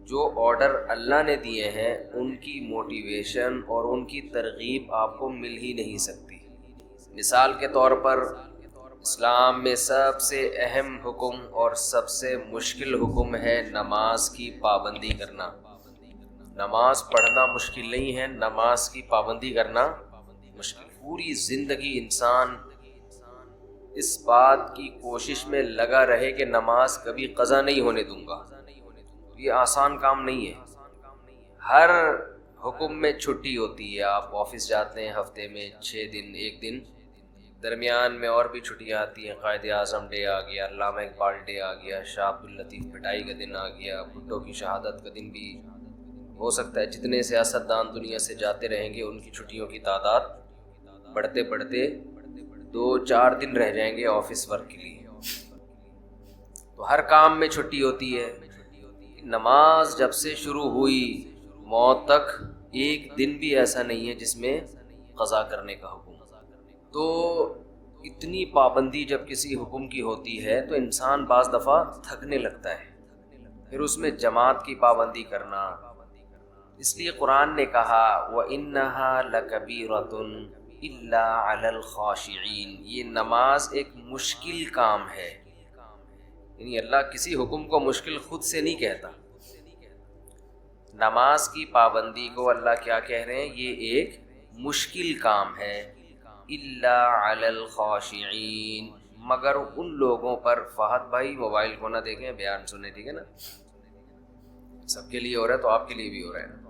جو آرڈر اللہ نے دیے ہیں ان کی موٹیویشن اور ان کی ترغیب آپ کو مل ہی نہیں سکتی۔ مثال کے طور پر اسلام میں سب سے اہم حکم اور سب سے مشکل حکم ہے نماز کی پابندی کرنا۔ نماز پڑھنا مشکل نہیں ہے، نماز کی پابندی کرنا مشکل۔ پوری زندگی انسان اس بات کی کوشش میں لگا رہے کہ نماز کبھی قضا نہیں ہونے دوں گا، یہ آسان کام نہیں ہے۔ ہر حکم میں چھٹی ہوتی ہے، آپ آفس جاتے ہیں ہفتے میں 6 دن، 1 دن، درمیان میں اور بھی چھٹیاں آتی ہیں، قائد اعظم ڈے آ گیا، علامہ اقبال ڈے آ گیا، شاہ عبداللطیف پٹائی کا دن آ گیا، بھٹو کی شہادت کا دن بھی ہو سکتا ہے۔ جتنے سیاستدان دنیا سے جاتے رہیں گے ان کی چھٹیوں کی تعداد بڑھتے بڑھتے 2-4 دن رہ جائیں گے آفس ورک کے لیے۔ تو ہر کام میں چھٹی ہوتی ہے۔ نماز جب سے شروع ہوئی موت تک ایک دن بھی ایسا نہیں ہے جس میں قضا کرنے کا حکم۔ تو اتنی پابندی جب کسی حکم کی ہوتی ہے تو انسان بعض دفعہ تھکنے لگتا ہے، پھر اس میں جماعت کی پابندی کرنا۔ اس لیے قرآن نے کہا وَإِنَّهَا لَكَبِيرَةٌ إِلَّا عَلَى الْخَاشِعِينَ، یہ نماز ایک مشکل کام ہے۔ یعنی اللہ کسی حکم کو مشکل خود سے نہیں کہتا۔ نماز کی پابندی کو اللہ کیا کہہ رہے ہیں؟ یہ ایک مشکل کام ہے۔ الا علی الخاشعین، مگر ان لوگوں پر۔ فہد بھائی موبائل کو نہ دیکھیں، بیان سنیں، ٹھیک ہے نا؟ سب کے لیے ہو رہا ہے تو آپ کے لیے بھی ہو رہا ہے۔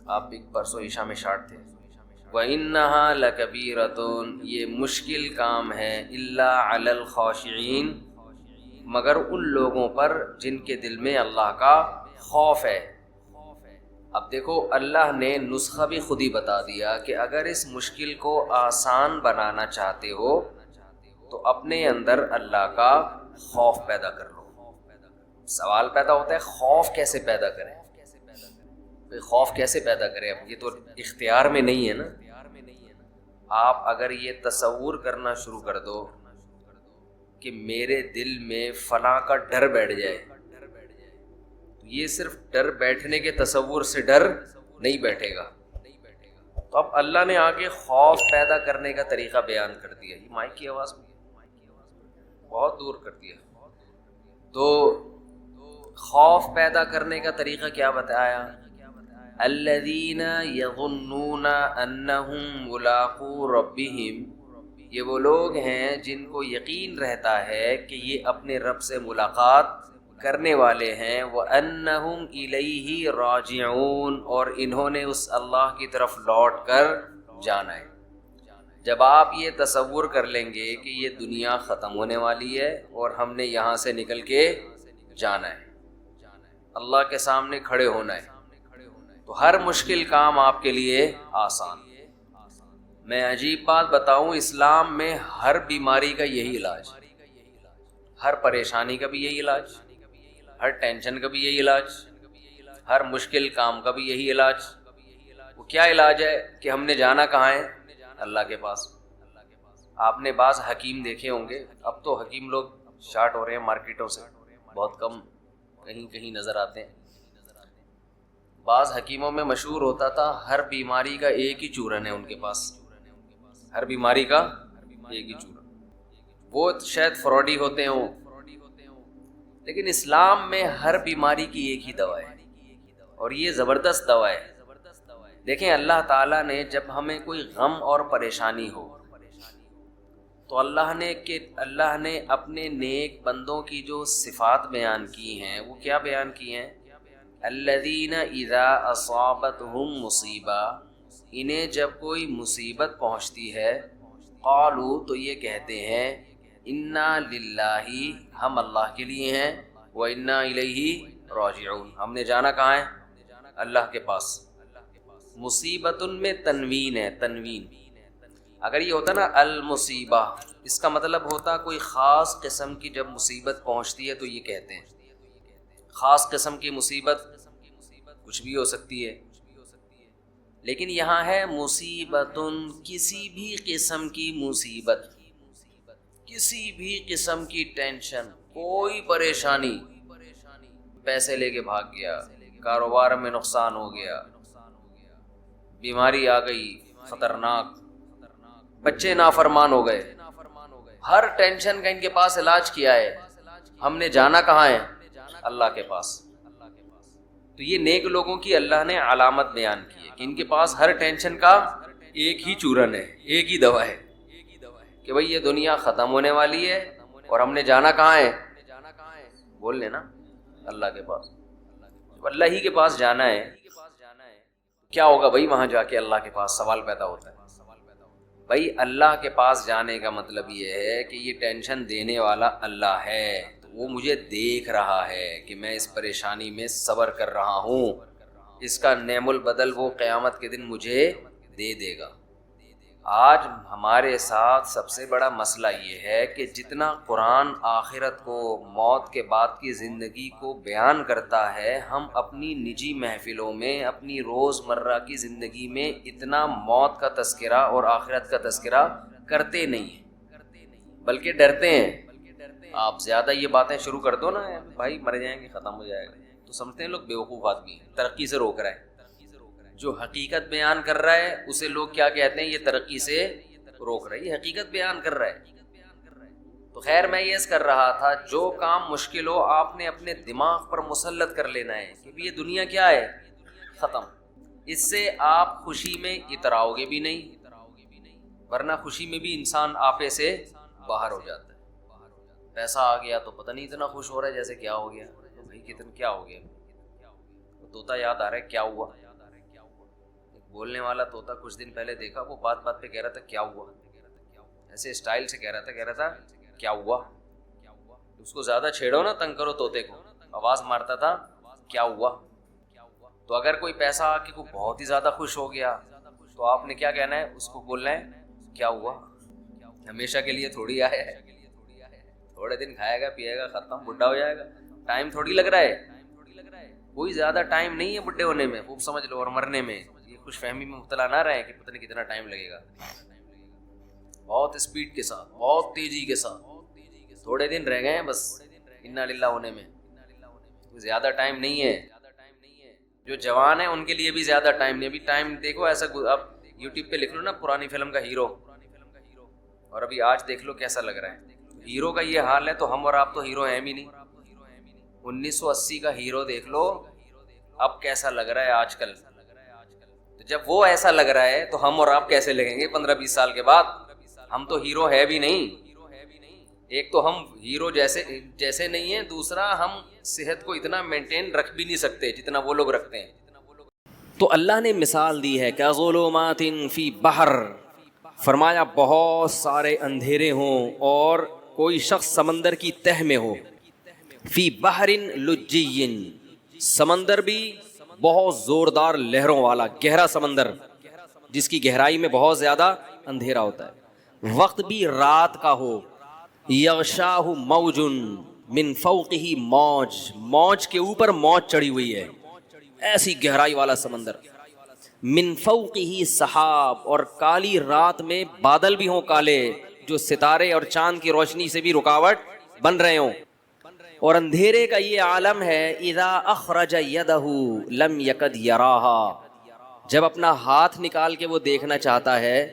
آپ بھی پرسوں عشاء میں شارٹ تھے۔ وَإِنَّهَا لَكَبِيرَةٌ، یہ مشکل کام ہے۔ الا علی الخاشعین، مگر ان لوگوں پر جن کے دل میں اللہ کا خوف ہے۔ اب دیکھو اللہ نے نسخہ بھی خود ہی بتا دیا کہ اگر اس مشکل کو آسان بنانا چاہتے ہو تو اپنے اندر اللہ کا خوف پیدا کر لو۔ سوال پیدا ہوتا ہے خوف کیسے پیدا کریں؟ خوف کیسے پیدا کریں؟ اب یہ تو اختیار میں نہیں ہے نا۔ آپ اگر یہ تصور کرنا شروع کر دو کہ میرے دل میں فلاں کا ڈر بیٹھ جائے، یہ صرف ڈر بیٹھنے کے تصور سے ڈر نہیں بیٹھے گا۔ تو اب اللہ نے آگے خوف پیدا کرنے کا طریقہ بیان کر دیا۔ یہ مائک کی آواز بہت دور کر دیا۔ تو خوف پیدا کرنے کا طریقہ کیا بتایا؟ الذین یظنون انہم ملاقو ربہم، یہ وہ لوگ ہیں جن کو یقین رہتا ہے کہ یہ اپنے رب سے ملاقات کرنے والے ہیں۔ وَأَنَّهُمْ إِلَيْهِ رَاجِعُونَ، اور انہوں نے اس اللہ کی طرف لوٹ کر جانا ہے۔ جب آپ یہ تصور کر لیں گے کہ یہ دنیا ختم ہونے والی ہے اور ہم نے یہاں سے نکل کے جانا ہے، اللہ کے سامنے کھڑے ہونا ہے، تو ہر مشکل کام آپ کے لیے آسان۔ میں عجیب بات بتاؤں، اسلام میں ہر بیماری کا یہی علاج، ہر پریشانی کا بھی یہی علاج، ہر ٹینشن کا بھی یہی علاج، ہر مشکل کام کا بھی یہی علاج۔ وہ کیا علاج ہے کہ ہم نے جانا کہاں ہے؟ اللہ کے پاس۔ آپ نے بعض حکیم دیکھے ہوں گے، اب تو حکیم لوگ شارٹ ہو رہے ہیں مارکیٹوں سے، بہت کم کہیں کہیں نظر آتے ہیں۔ بعض حکیموں میں مشہور ہوتا تھا ہر بیماری کا ایک ہی چورن ہے ان کے پاس، ہر بیماری کا ایک ہی چورن۔ وہ شاید فراڈی ہوتے ہوں، لیکن اسلام میں ہر بیماری کی ایک ہی دوا ہے، اور یہ زبردست دوا ہے۔ دیکھیں اللہ تعالیٰ نے جب ہمیں کوئی غم اور پریشانی ہو تو اللہ نے اپنے نیک بندوں کی جو صفات بیان کی ہیں وہ کیا بیان کی ہیں؟ الذین اذا اصابتہم مصیبہ، انہیں جب کوئی مصیبت پہنچتی ہے، قالوا، تو یہ کہتے ہیں، انا للہ، ہم اللہ کے لیے ہیں، وانا الیہ راجعون، ہم نے جانا کہاں ہے؟ اللہ کے پاس۔ مصیبت میں تنوین ہے، تنوین۔ اگر یہ ہوتا نا المصیبہ، اس کا مطلب ہوتا کوئی خاص قسم کی جب مصیبت پہنچتی ہے تو یہ کہتے ہیں۔ خاص قسم کی مصیبت کچھ بھی ہو سکتی ہے، لیکن یہاں ہے مصیبت، کسی بھی قسم کی مصیبت، کسی بھی قسم کی ٹینشن، کوئی پریشانی، پیسے لے کے بھاگ گیا، کاروبار میں نقصان ہو گیا، بیماری آ گئی خطرناک، بچے نافرمان ہو گئے، ہر ٹینشن کا ان کے پاس علاج کیا ہے، ہم نے جانا کہاں ہے؟ اللہ کے پاس۔ تو یہ نیک لوگوں کی اللہ نے علامت بیان کی ہے کہ ان کے پاس ہر ٹینشن کا ایک ہی چورن ہے، ایک ہی دوا ہے کہ بھئی یہ دنیا ختم ہونے والی ہے اور ہم نے جانا کہاں ہے؟ بول لینا اللہ کے پاس۔ جب اللہ ہی کے پاس جانا ہے کیا ہوگا بھائی؟ وہاں جا کے اللہ کے پاس سوال پیدا ہوتا ہے بھائی اللہ کے پاس جانے کا مطلب یہ ہے کہ یہ ٹینشن دینے والا اللہ ہے، تو وہ مجھے دیکھ رہا ہے کہ میں اس پریشانی میں صبر کر رہا ہوں، اس کا نعم البدل وہ قیامت کے دن مجھے دے دے گا۔ آج ہمارے ساتھ سب سے بڑا مسئلہ یہ ہے کہ جتنا قرآن آخرت کو، موت کے بعد کی زندگی کو بیان کرتا ہے، ہم اپنی نجی محفلوں میں، اپنی روز مرہ کی زندگی میں اتنا موت کا تذکرہ اور آخرت کا تذکرہ کرتے نہیں ہیں، بلکہ ڈرتے ہیں۔ آپ زیادہ یہ باتیں شروع کر دو نا، بھائی مر جائیں گے، ختم ہو جائے گا، تو سمجھتے ہیں لوگ بیوقوف آدمی ہیں، ترقی سے روک رہا ہے۔ جو حقیقت بیان کر رہا ہے اسے لوگ کیا کہتے ہیں؟ یہ ترقی سے روک رہا ہے، یہ حقیقت بیان کر رہا ہے۔ تو خیر میں یہ کر رہا تھا، جو کام مشکل ہو آپ نے اپنے دماغ پر مسلط کر لینا ہے کہ یہ دنیا کیا ہے؟ ختم۔ اس سے آپ خوشی میں اتراؤ گے بھی نہیں، ورنہ خوشی میں بھی انسان آپے سے باہر ہو جاتا ہے۔ پیسہ آ گیا تو پتہ نہیں اتنا خوش ہو رہا ہے جیسے کیا ہو گیا، تو بھائی کتنا کیا ہو گیا؟ طوطا یاد آ رہا ہے کیا ہوا؟ بولنے والا طوطا کچھ دن پہلے دیکھا، وہ بات بات پہ کہہ رہا تھا کیا ہوا، ایسے اسٹائل سے کہہ رہا تھا کیا ہوا۔ اس کو زیادہ چھیڑو نا، تنگ کرو طوطے کو، آواز مارتا تھا کیا ہوا۔ تو اگر کوئی پیسہ آ کے کوئی بہت ہی زیادہ خوش ہو گیا تو آپ نے کیا کہنا ہے؟ اس کو بولنا ہے کیا ہوا۔ ہمیشہ کے لیے تھوڑی آیا ہے، تھوڑے دن کھائے گا پیے گا ختم، بڈھا ہو جائے گا، ٹائم تھوڑی لگ رہا ہے، کوئی زیادہ ٹائم نہیں ہے بڈھے ہونے میں، خوب سمجھ لو، اور مرنے میں۔ خوش فہمی میں مبتلا نہ رہے کہ پتہ نہیں کتنا ٹائم لگے گا، بہت اسپیڈ کے ساتھ، بہت تیزی کے ساتھ، تھوڑے دن رہ گئے ہیں بس انا للہ ہونے میں، زیادہ ٹائم نہیں ہے۔ جو جوان ہیں ان کے لیے بھی زیادہ ٹائم نہیں، ابھی ٹائم دیکھو ایسا، اب یوٹیوب پہ لکھ لو نا پرانی فلم کا ہیرو، اور ابھی آج دیکھ لو کیسا لگ رہا ہے۔ ہیرو کا یہ حال ہے تو ہم اور آپ تو ہیرو ہیں بھی نہیں۔ 1980 کا ہیرو دیکھ لو اب کیسا لگ رہا ہے آج کل، تو جب وہ ایسا لگ رہا ہے تو ہم اور آپ کیسے لگیں گے 15-20 سال کے بعد؟ ہم تو ہیرو ہے بھی نہیں، ایک تو ہم ہیرو جیسے نہیں ہیں، دوسرا ہم صحت کو اتنا مینٹین رکھ بھی نہیں سکتے جتنا وہ لوگ رکھتے ہیں۔ تو اللہ نے مثال دی ہے کہ ظلمات فی بحر، فرمایا بہت سارے اندھیرے ہوں اور کوئی شخص سمندر کی تہ میں ہو، فی بحر لجی، سمندر بھی بہت زوردار لہروں والا گہرا سمندر جس کی گہرائی میں بہت زیادہ اندھیرا ہوتا ہے، وقت بھی رات کا ہو، یغشاہ موج من فوقہ موج، موج کے اوپر موج چڑھی ہوئی ہے، ایسی گہرائی والا سمندر، من فوقہ سحاب، اور کالی رات میں بادل بھی ہوں کالے جو ستارے اور چاند کی روشنی سے بھی رکاوٹ بن رہے ہوں، اور اندھیرے کا یہ عالم ہے اذا اخرج یدہ لم یکد یراہا، جب اپنا ہاتھ نکال کے وہ دیکھنا چاہتا ہے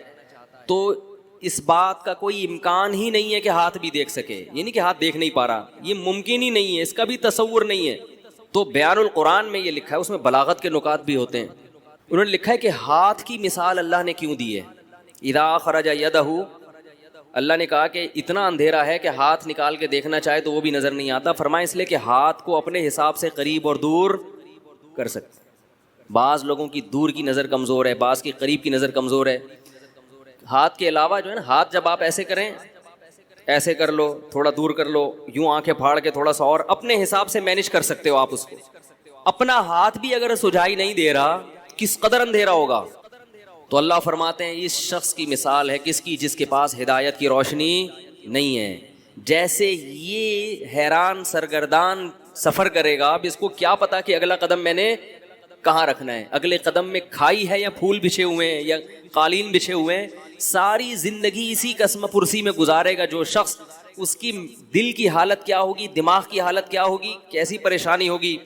تو اس بات کا کوئی امکان ہی نہیں ہے کہ ہاتھ بھی دیکھ سکے، یعنی کہ ہاتھ دیکھ نہیں پا رہا، یہ ممکن ہی نہیں ہے، اس کا بھی تصور نہیں ہے۔ تو بیان القرآن میں یہ لکھا ہے، اس میں بلاغت کے نکات بھی ہوتے ہیں، انہوں نے لکھا ہے کہ ہاتھ کی مثال اللہ نے کیوں دی ہے، اذا اخرج یدہ، اللہ نے کہا کہ اتنا اندھیرا ہے کہ ہاتھ نکال کے دیکھنا چاہے تو وہ بھی نظر نہیں آتا، فرمایا اس لیے کہ ہاتھ کو اپنے حساب سے قریب اور دور کر سکتے، بعض لوگوں کی دور کی نظر کمزور ہے، بعض کی قریب کی نظر کمزور ہے۔ ہاتھ کے علاوہ جو ہے نا، ہاتھ جب آپ ایسے کریں، ایسے کر لو، تھوڑا دور کر لو، یوں آنکھیں پھاڑ کے تھوڑا سا، اور اپنے حساب سے مینج کر سکتے ہو آپ اس کو۔ اپنا ہاتھ بھی اگر سجھائی نہیں دے رہا کس قدر اندھیرا ہوگا۔ تو اللہ فرماتے ہیں اس شخص کی مثال ہے کس کی؟ جس کے پاس ہدایت کی روشنی نہیں ہے، جیسے یہ حیران سرگردان سفر کرے گا، اب اس کو کیا پتا کہ اگلا قدم میں نے کہاں رکھنا ہے، اگلے قدم میں کھائی ہے یا پھول بچھے ہوئے ہیں یا قالین بچھے ہوئے ہیں، ساری زندگی اسی قسم پرسی میں گزارے گا جو شخص اس کی دل کی حالت کیا ہوگی, دماغ کی حالت کیا ہوگی, کیسی پریشانی ہوگی.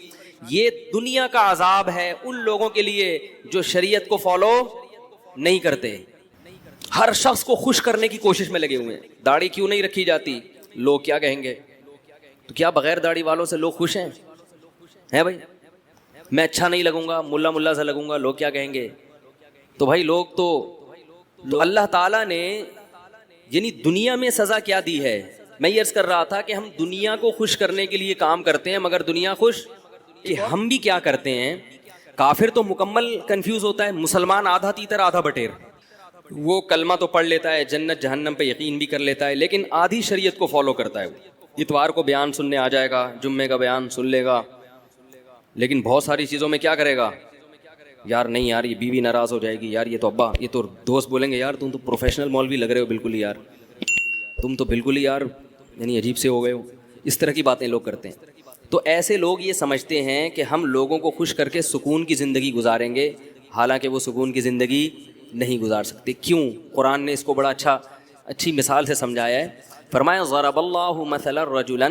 یہ دنیا کا عذاب ہے ان لوگوں کے لیے جو شریعت کو فالو نہیں کرتے, ہر شخص کو خوش کرنے کی کوشش میں لگے ہوئے ہیں. داڑھی کیوں نہیں رکھی جاتی, لوگ کیا کہیں گے. تو کیا بغیر داڑھی والوں سے لوگ خوش ہیں بھائی؟ میں اچھا نہیں لگوں گا, ملا سا لگوں گا, لوگ کیا کہیں گے. تو بھائی لوگ تو اللہ تعالیٰ نے یعنی دنیا میں سزا کیا دی ہے. میں یہ عرض کر رہا تھا کہ ہم دنیا کو خوش کرنے کے لیے کام کرتے ہیں, مگر دنیا خوش کہ ہم بھی کیا کرتے ہیں. کافر تو مکمل کنفیوز ہوتا ہے, مسلمان آدھا تیتر آدھا بٹیر. وہ کلمہ تو پڑھ لیتا ہے, جنت جہنم پہ یقین بھی کر لیتا ہے, لیکن آدھی شریعت کو فالو کرتا ہے. اتوار کو بیان سننے آ جائے گا, جمعے کا بیان سن لے گا, لیکن بہت ساری چیزوں میں کیا کرے گا, یار نہیں یار یہ بیوی ناراض ہو جائے گی, یار یہ تو ابا, یہ تو دوست بولیں گے یار تم تو پروفیشنل مولوی لگ رہے ہو بالکل ہی, یار تم تو بالکل ہی یار یعنی عجیب سے ہو گئے ہو. اس طرح کی باتیں لوگ کرتے ہیں. تو ایسے لوگ یہ سمجھتے ہیں کہ ہم لوگوں کو خوش کر کے سکون کی زندگی گزاریں گے, حالانکہ وہ سکون کی زندگی نہیں گزار سکتے. کیوں؟ قرآن نے اس کو بڑا اچھی مثال سے سمجھایا ہے. فرمایا ضرب اللہ مثلا رجلا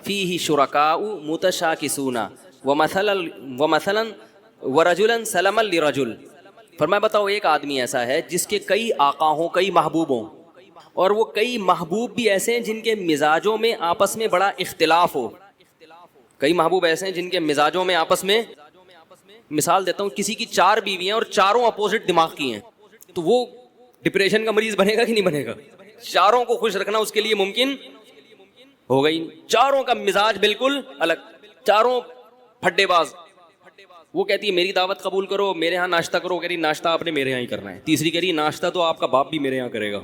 فیہ شرکاء متشاکسون ومثلا ورجلا سلما لرجل. فرمایا بتاؤ ایک آدمی ایسا ہے جس کے کئی آقا ہوں, کئی محبوب ہوں, اور وہ کئی محبوب بھی ایسے ہیں جن کے مزاجوں میں آپس میں بڑا اختلاف ہو. کئی محبوب ایسے ہیں جن کے مزاجوں میں آپس میں, مثال دیتا ہوں, کسی کی 4 بیویاں اور چاروں اپوزٹ دماغ کی ہیں, تو وہ ڈپریشن کا مریض بنے گا کہ نہیں بنے گا؟ چاروں کو خوش رکھنا اس کے لیے ممکن ہوگا ہی نہیں. چاروں کا مزاج بالکل الگ, چاروں پھڈے باز. وہ کہتی ہے میری دعوت قبول کرو, میرے ہاں ناشتہ کرو, کہہ رہی ناشتہ آپ نے میرے ہاں ہی کرنا ہے. تیسری کہہ رہی ناشتہ تو آپ کا باپ بھی میرے یہاں کرے گا.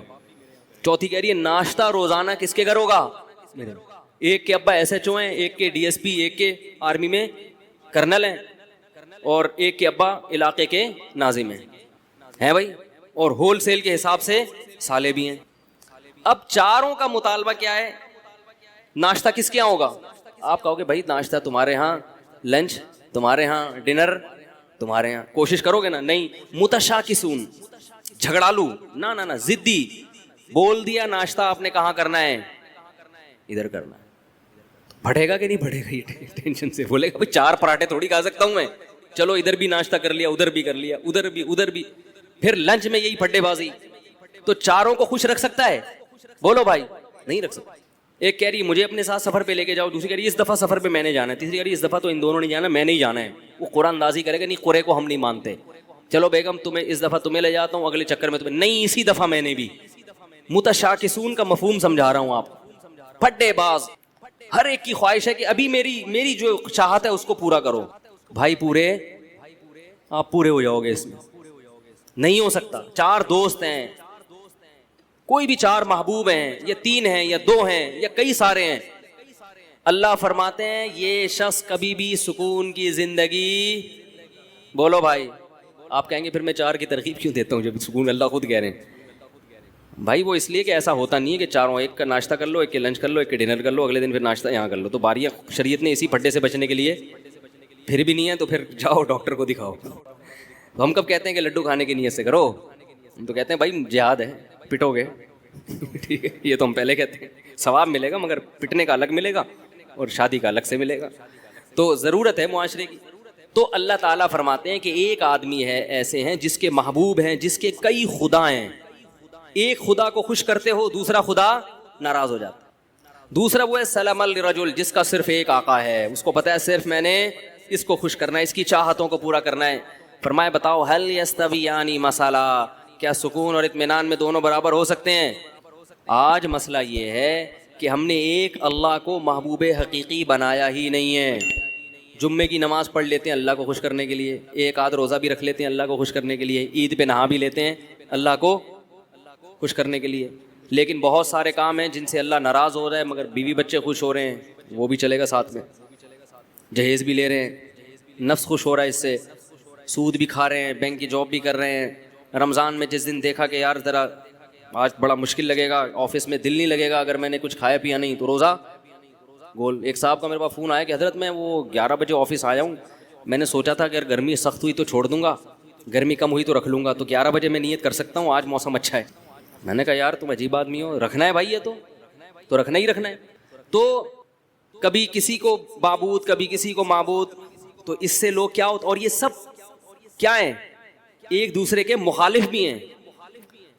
چوتھی کہہ رہی ہے ناشتہ روزانہ کس کے گھر ہوگا, میرے. ایک کے ابا ایس ایچ او ہیں, ایک کے ڈی ایس پی, ایک کے آرمی میں کرنل ہیں, اور ایک کے ابا علاقے کے ناظم ہیں بھائی, اور ہول سیل کے حساب سے سالے بھی ہیں. اب چاروں کا مطالبہ کیا ہے, ناشتہ کس کے یہاں ہوگا؟ آپ کہو گے بھائی ناشتہ تمہارے ہاں, لنچ تمہارے ہاں, ڈنر تمہارے ہاں. کوشش کرو گے نا؟ نہیں. متشاکسون, جھگڑالو, نہ ضدی. بول دیا ناشتہ آپ نے کہاں کرنا ہے, ادھر کرنا ہے. بڑھے گا کہ نہیں بڑھے گا؟ یہ ٹینشن سے بولے گا بھائی 4 پراٹھے تھوڑی کھا سکتا ہوں میں, چلو ادھر بھی ناشتہ کر لیا, ادھر بھی کر لیا, ادھر بھی. پھر لنچ میں یہی پھڈے بازی. تو چاروں کو خوش رکھ سکتا ہے؟ بولو بھائی, نہیں رکھ سکتا. ایک کہہ رہی مجھے اپنے ساتھ سفر پہ لے کے جاؤ, دوسری کہہ رہی اس دفعہ سفر پہ میں نے جانا ہے, تیسری کہہ رہی اس دفعہ تو ان دونوں نے جانا, میں نہیں جانا ہے. وہ قرآن اندازی کرے گا نہیں, قرے کو ہم نہیں مانتے, چلو بیگم تمہیں اس دفعہ تمہیں لے جاتا ہوں, اگلے چکر میں تمہیں نہیں, اسی دفعہ میں نے بھی. متشاکسون کا مفہوم سمجھا رہا ہوں آپ. پھڈے باز, ہر ایک کی خواہش ہے کہ ابھی میری جو چاہت ہے اس کو پورا کرو. بھائی آپ پورے ہو جاؤ گے, اس میں نہیں ہو سکتا. 4 دوست ہیں, کوئی بھی 4 محبوب ہیں, یا 3 ہیں, یا 2 ہیں, یا کئی سارے ہیں. اللہ فرماتے ہیں یہ شخص کبھی بھی سکون کی زندگی, بولو بھائی. آپ کہیں گے پھر میں 4 کی ترغیب کیوں دیتا ہوں جب سکون اللہ خود کہہ رہے ہیں. بھائی وہ اس لیے کہ ایسا ہوتا نہیں ہے کہ چاروں, ایک کا ناشتہ کر لو, ایک کے لنچ کر لو, ایک کے ڈنر کر لو, اگلے دن پھر ناشتہ یہاں کر لو. تو باریاں شریعت نے اسی پھڈے سے بچنے کے لیے, پھر بھی نہیں ہے تو پھر جاؤ ڈاکٹر کو دکھاؤ. تو ہم کب کہتے ہیں کہ لڈو کھانے کی نیت سے کرو؟ ہم تو کہتے ہیں بھائی جہاد ہے, پٹو گے ٹھیک ہے, یہ تو ہم پہلے کہتے ہیں. ثواب ملے گا مگر پٹنے کا الگ ملے گا اور شادی کا الگ سے ملے گا. تو ضرورت ہے معاشرے کی. تو اللہ تعالیٰ فرماتے ہیں کہ ایک آدمی ہے ایسے ہیں جس کے محبوب ہیں, جس کے کئی خدا ہیں. ایک خدا کو خوش کرتے ہو, دوسرا خدا ناراض ہو جاتا. دوسرا وہ ہے سلام الرجل, جس کا صرف ایک آقا ہے, اس کو پتا ہے صرف میں نے اس کو خوش کرنا ہے, اس کی چاہتوں کو پورا کرنا ہے. فرمایا بتاؤ هل يستويان مثلا, کیا سکون اور اطمینان میں دونوں برابر ہو سکتے ہیں؟ آج مسئلہ یہ ہے کہ ہم نے ایک اللہ کو محبوب حقیقی بنایا ہی نہیں ہے. جمعے کی نماز پڑھ لیتے ہیں اللہ کو خوش کرنے کے لیے, ایک آدھ روزہ بھی رکھ لیتے ہیں اللہ کو خوش کرنے کے لیے, عید پہ نہا بھی لیتے ہیں اللہ کو خوش کرنے کے لیے, لیکن بہت سارے کام ہیں جن سے اللہ ناراض ہو رہا ہے, مگر بیوی بچے خوش ہو رہے ہیں, وہ بھی چلے گا ساتھ میں. جہیز بھی لے رہے ہیں, نفس خوش ہو رہا ہے اس سے, سود بھی کھا رہے ہیں, بینک کی جاب بھی کر رہے ہیں. رمضان میں جس دن دیکھا کہ یار ذرا آج بڑا مشکل لگے گا, آفس میں دل نہیں لگے گا اگر میں نے کچھ کھایا پیا نہیں, تو روزہ گول. ایک صاحب کا میرے پاس فون آیا کہ حضرت میں وہ 11 بجے آفس آیا ہوں, میں نے سوچا تھا کہ اگر گرمی سخت ہوئی تو چھوڑ دوں گا, گرمی کم ہوئی تو رکھ لوں گا, تو 11 بجے میں نیت کر سکتا ہوں, آج موسم اچھا ہے. میں نے کہا یار تم عجیب آدمی ہو, رکھنا ہے بھائی یہ تو, تو رکھنا ہی رکھنا ہے. تو کبھی کسی کو معبود کبھی کسی کو معبود, تو اس سے لوگ کیا ہوتا, اور یہ سب کیا ہیں, ایک دوسرے کے مخالف بھی ہیں.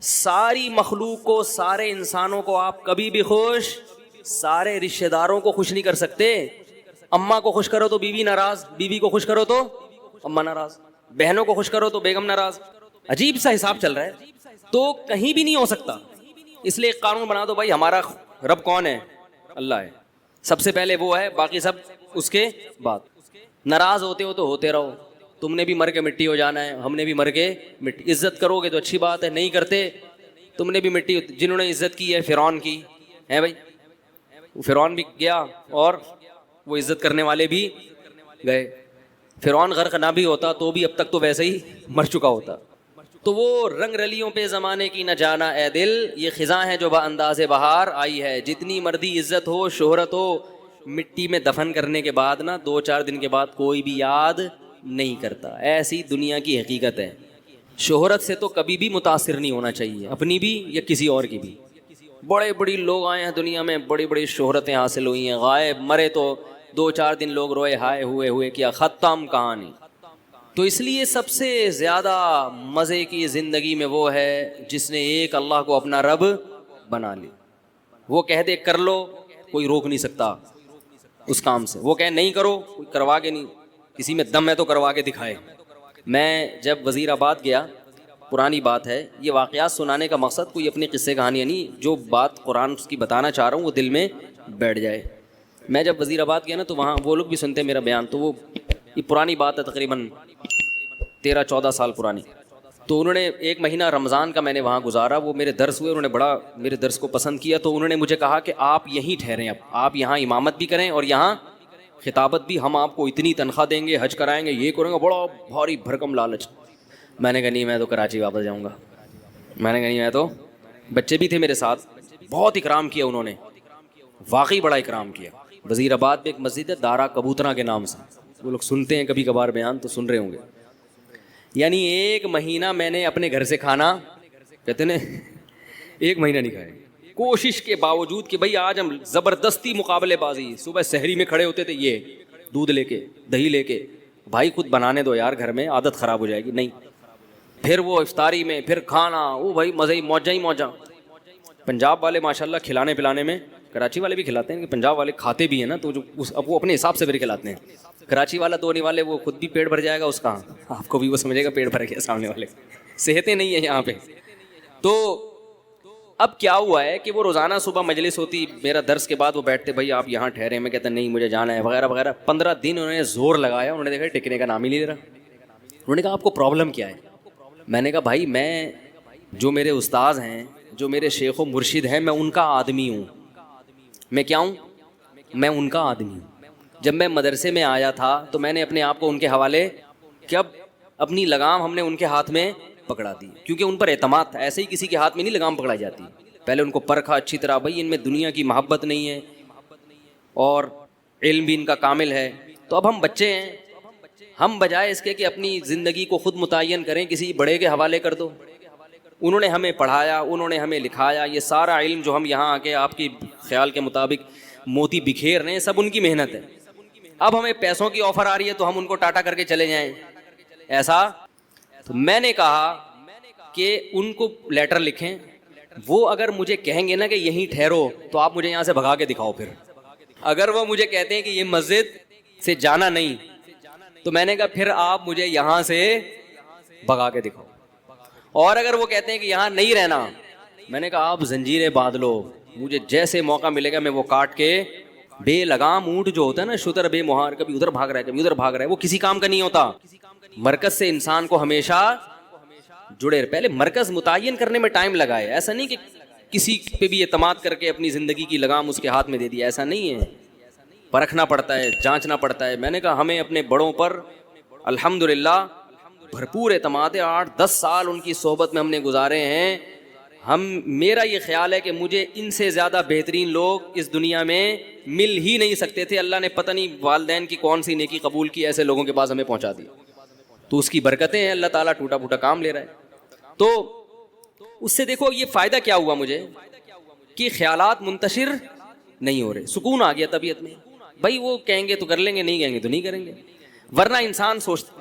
ساری مخلوق کو, سارے انسانوں کو آپ کبھی بھی خوش, سارے رشتہ داروں کو خوش نہیں کر سکتے. اماں کو خوش کرو تو بیوی ناراض, بیوی کو خوش کرو تو اماں ناراض, بہنوں کو خوش کرو تو بیگم ناراض. عجیب سا حساب چل رہا ہے, تو کہیں بھی نہیں ہو سکتا. اس لیے ایک قانون بنا دو بھائی, ہمارا رب کون ہے, اللہ ہے, سب سے پہلے وہ ہے, باقی سب اس کے بعد. ناراض ہوتے ہو تو ہوتے رہو, تم نے بھی مر کے مٹی ہو جانا ہے, ہم نے بھی مر کے مٹی. عزت کرو گے تو اچھی بات ہے, نہیں کرتے تم نے بھی مٹی. جنہوں نے عزت کی ہے فرعون کی ہے بھائی, فرعون بھی گیا اور وہ عزت کرنے والے بھی گئے. فرعون غرق نہ بھی ہوتا تو بھی اب تک تو ویسے ہی مر چکا ہوتا. تو وہ رنگ رلیوں پہ زمانے کی نہ جانا اے دل, یہ خزاں ہے جو با انداز بہار آئی ہے. جتنی مردی عزت ہو شہرت ہو, مٹی میں دفن کرنے کے بعد نا 2-4 دن کے بعد کوئی بھی یاد نہیں کرتا. ایسی دنیا کی حقیقت ہے. شہرت سے تو کبھی بھی متاثر نہیں ہونا چاہیے, اپنی بھی یا کسی اور کی بھی. بڑے بڑی لوگ آئے ہیں دنیا میں, بڑی بڑی شہرتیں حاصل ہوئی ہیں, غائب مرے تو 2-4 دن لوگ روئے ہائے ہوئے کیا ختم کہانی. تو اس لیے سب سے زیادہ مزے کی زندگی میں وہ ہے جس نے ایک اللہ کو اپنا رب بنا لی. وہ کہہ دے کر لو, کوئی روک نہیں سکتا اس کام سے. وہ کہے نہیں کرو, کوئی کروا کے نہیں, کسی میں دم ہے تو کروا کے دکھائے. میں جب وزیر آباد گیا, پرانی بات ہے, یہ واقعات سنانے کا مقصد کوئی اپنی قصے کہانی نہیں, جو بات قرآن کی بتانا چاہ رہا ہوں وہ دل میں بیٹھ جائے. میں جب وزیر آباد گیا نا تو وہاں وہ لوگ بھی سنتے میرا بیان, تو وہ یہ پرانی بات ہے, تقریباً 13-14 سال پرانی. تو انہوں نے 1 مہینہ رمضان کا میں نے وہاں گزارا. وہ میرے درس ہوئے, انہوں نے بڑا میرے درس کو پسند کیا. تو انہوں نے مجھے کہا کہ آپ یہیں ٹھہریں, اب آپ یہاں امامت بھی کریں اور یہاں خطابت بھی, ہم آپ کو اتنی تنخواہ دیں گے, حج کرائیں گے, یہ کریں گے. بڑا بھاری بھرکم لالچ. میں نے کہا نہیں, میں تو کراچی واپس جاؤں گا. میں نے کہا نہیں, میں تو, بچے بھی تھے میرے ساتھ, بہت اکرام کیا انہوں نے, واقعی بڑا اکرام کیا. وزیر آباد میں ایک مسجد ہے دارا کبوترا کے نام سے, وہ لوگ سنتے ہیں کبھی کبھار بیان تو سن رہے ہوں گے. یعنی 1 مہینہ میں نے اپنے گھر سے کھانا, کہتے ہیں 1 مہینہ نہیں کھایا, کوشش کے باوجود کہ بھائی آج ہم زبردستی مقابلے بازی. صبح سحری میں کھڑے ہوتے تھے, یہ دودھ لے کے دہی لے کے, بھائی خود بنانے دو یار, گھر میں عادت خراب ہو جائے گی. نہیں, پھر وہ افطاری میں پھر کھانا, وہ بھائی مزے ہی موجہ ہی موجہ. پنجاب والے ماشاءاللہ کھلانے پلانے میں, کراچی والے بھی کھلاتے ہیں, کہ پنجاب والے کھاتے بھی ہیں نا, تو جو اب وہ اپنے حساب سے پھر کھلاتے ہیں. کراچی والا دھونے والے وہ خود بھی پیٹ بھر جائے گا اس کا, آپ کو بھی وہ سمجھے گا پیٹ بھر گیا, سامنے والے صحتیں نہیں ہیں یہاں پہ. تو اب کیا ہوا ہے کہ وہ روزانہ صبح مجلس ہوتی, میرا درس کے بعد وہ بیٹھتے, بھائی آپ یہاں ٹھہرے, میں کہتا نہیں مجھے جانا ہے وغیرہ وغیرہ. 15 دن انہوں نے زور لگایا, انہوں نے دیکھا ٹکنے کا نام ہی نہیں لے رہا. انہوں نے کہا آپ کو پرابلم کیا ہے؟ میں نے کہا بھائی میں, جو میرے استاذ ہیں, جو میرے شیخ و مرشد ہیں, میں ان کا آدمی ہوں. میں کیا ہوں؟ میں ان کا آدمی ہوں. جب میں مدرسے میں آیا تھا تو میں نے اپنے آپ کو ان کے حوالے, جب اپنی لگام ہم نے ان کے ہاتھ میں پکڑا دی, کیونکہ ان پر اعتماد تھا. ایسے ہی کسی کے ہاتھ میں نہیں لگام پکڑائی جاتی, پہلے ان کو پرکھا اچھی طرح, بھائی ان میں دنیا کی محبت نہیں ہے اور علم بھی ان کا کامل ہے. تو اب ہم بچے ہیں, ہم بجائے اس کے کہ اپنی زندگی کو خود متعین کریں, کسی بڑے کے حوالے کر دو. انہوں نے ہمیں پڑھایا, انہوں نے ہمیں لکھایا. یہ سارا علم جو ہم یہاں آ کے آپ کی خیال کے مطابق موتی بکھیر رہے ہیں, سب ان کی محنت ہے. اب ہمیں پیسوں کی آفر آ رہی ہے تو ہم ان کو ٹاٹا کر کے چلے جائیں, ایسا. تو میں نے کہا کہ ان کو لیٹر لکھیں, وہ اگر مجھے کہیں گے نا کہ یہیں ٹھہرو تو آپ مجھے یہاں سے بھگا کے دکھاؤ. پھر اگر وہ مجھے کہتے ہیں کہ یہ مسجد سے جانا نہیں, تو میں نے کہا پھر آپ مجھے یہاں سے بھگا کے دکھاؤ. اور اگر وہ کہتے ہیں کہ یہاں نہیں رہنا, میں نے کہا آپ زنجیریں باندھ لو, مجھے جیسے موقع ملے گا میں وہ کاٹ کے, بے لگام اونٹ جو ہوتا ہے نا, شتر بے مہار, کبھی ادھر بھاگ رہا ہے کبھی ادھر بھاگ رہا ہے, وہ کسی کام کا نہیں ہوتا. مرکز سے انسان کو ہمیشہ جڑے. پہلے مرکز متعین کرنے میں ٹائم لگا ہے, ایسا نہیں کہ کسی پہ بھی اعتماد کر کے اپنی زندگی کی لگام اس کے ہاتھ میں دے دیا, ایسا نہیں ہے. پرکھنا پڑتا ہے, جانچنا پڑتا ہے. میں نے کہا ہمیں اپنے بڑوں پر الحمدللہ بھرپور اعتماد ہے. 8-10 سال ان کی صحبت میں ہم نے گزارے ہیں. میرا یہ خیال ہے کہ مجھے ان سے زیادہ بہترین لوگ اس دنیا میں مل ہی نہیں سکتے تھے. اللہ نے پتہ نہیں والدین کی کون سی نیکی قبول کی, ایسے لوگوں کے پاس ہمیں پہنچا دیا. تو اس کی برکتیں ہیں, اللہ تعالیٰ ٹوٹا پھوٹا کام لے رہا ہے. تو اس سے دیکھو یہ فائدہ کیا ہوا مجھے, کہ خیالات منتشر نہیں ہو رہے, سکون آ گیا طبیعت میں. بھائی وہ کہیں گے تو کر لیں گے, نہیں کہیں گے تو نہیں کریں گے. ورنہ انسان سوچتا